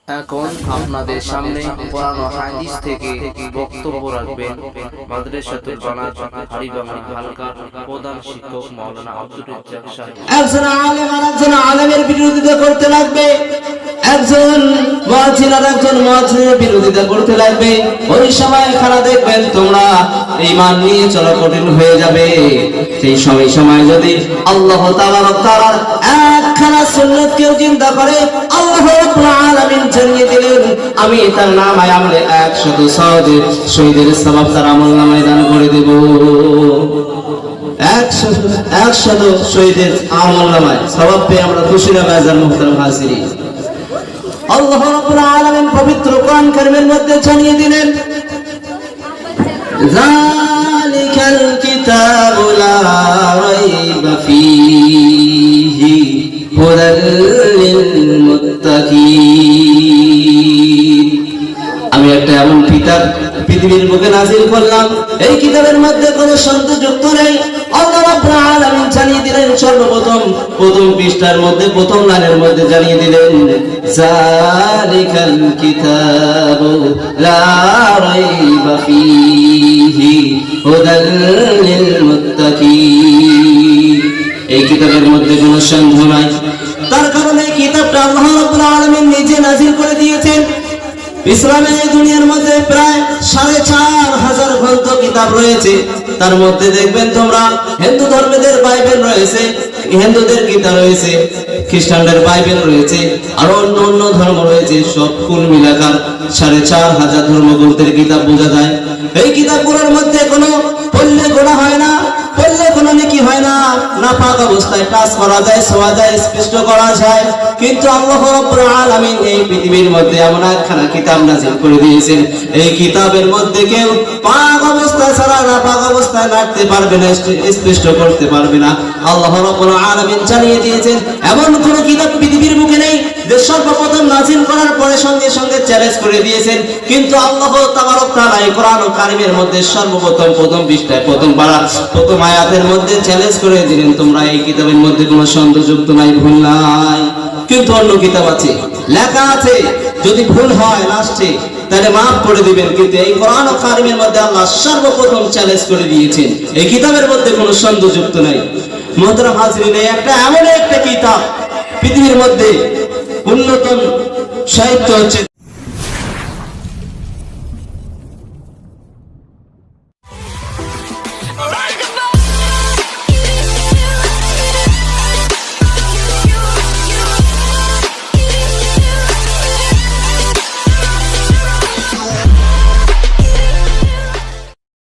এখন আপনাদের সামনে কোরআন ও হাদিস থেকে বক্তব্য রাখবেন মাদ্রাসাতুল বানাত হাড়িভাঙ্গা হালকার প্রধান শিক্ষক মাওলানা আব্দুর রাজ্জাক সাহেব। একজন আলেম আর একজন আলেমের বিরোধিতা করতে লাগবে, একজন মুয়াজ্জিন আর একজন মুয়াজ্জিনের বিরোধিতা করতে লাগবে। ওই সময় খানা দেখবেন তোমরা ঈমান নিয়ে চলা কঠিন হয়ে যাবে। সেই সময় যদি আল্লাহ তাআলার একখানা সুন্নাতকে জিন্দা করে আল্লাহ রাব্বুল আলামিন জানিয়ে দিলেন, আমি তার নামে আমলে 100 শহীদের সওয়াব তার আমলনামায় দান করে দেব। 100 শহীদের আমলনামায় সওয়াব পেয়ে আমরা খুশি না বাজার মুহতারাম হাজিরিন। আল্লাহ রাব্বুল আলামিন পবিত্র কোরআন কারীমের মধ্যে জানিয়ে দিলেন, যালিকাল কিতাবু লা রাইবা ফীহি হুদাল লিল মুত্তাকিন। আমি একটা এমন কিতাব পৃথিবীর বুকে নাযিল করলাম, এই কিতাবের মধ্যে কোনো সন্দেহযুক্ত নেই। আল্লাহ রাব্বুল আলামিন জানিয়ে দিলেন, সর্বপ্রথম প্রথম পৃষ্ঠার মধ্যে প্রথম লাইনের মধ্যে জানিয়ে দিলেন, যালিকাল কিতাবু লা রাইবা ফীহি হুদাল লিল মুত্তাকিন। এই কিতাবের মধ্যে কোনো সন্দেহ নাই, তার কারণে এই কিতাবটা আল্লাহ রাব্বুল আলামিন নিজে নাযিল করে দিয়েছেন। ইসলামের এই দুনিয়ার মধ্যে প্রায় 4500 গ্রন্থ কিতাব রয়েছে। তার মধ্যে দেখবেন তোমরা হিন্দু ধর্মীয়দের বাইবেল রয়েছে, হিন্দুদের গীতা রয়েছে, খ্রিস্টানদের বাইবেল রয়েছে, আর অন্য অন্য ধর্ম রয়েছে। সব কুল মিলাকার 4500 ধর্মগ্রন্থের কিতাব বোঝা যায়। এই কিতাবগুলোর মধ্যে কোনো পড়লে গোনা হয় না, পড়লে কোনো নেকি হয় না, নাপাক অবস্থায় টাচ করা যায়, ছোঁয়া যায়, স্পষ্ট করা যায়। কিন্তু আল্লাহ রাব্বুল আলামিন এই পৃথিবীর মধ্যে এমন একখানা কিতাব নাযিল করে দিয়েছেন, এই কিতাবের মধ্যে কেউ পাক অবস্থায় ছাড়া নাপাক অবস্থায় নাড়তে পারবে না, স্পষ্ট করতে পারবে না। আল্লাহ রাব্বুল আলামিন জানিয়ে দিয়েছেন, এমন কোন কিতাব পৃথিবীর বুকে নেই যে সর্বপ্রথম নাযিল করার পরে সঙ্গে সঙ্গে চ্যালেঞ্জ করে দিয়েছেন। কিন্তু আল্লাহ তাবারক তাআলা এই কোরআন কারীমের মধ্যে সর্বপ্রথম প্রথম পৃষ্ঠায় প্রথম পারা প্রথম আয়াতের মধ্যে চ্যালেঞ্জ করে দিলেন, তোমরা এই কিতাবের মধ্যে কোনো সন্দেহযুক্ত নাই, ভুল নাই। কিন্তু অন্য কিতাব আছে, লেখা আছে যদি ভুল হয় লাস্টে তাহলে মাফ করে দিবেন। কিন্তু এই কোরআন কারীমের মধ্যে আল্লাহ সর্বপ্রথম চ্যালেঞ্জ করে দিয়েছেন, এই কিতাবের মধ্যে কোনো সন্দেহযুক্ত নাই। মুহতারাম হাজিরিন, একটা এমন একটা কিতাব পৃথিবীর মধ্যে উন্নতম সাহিত্য হচ্ছে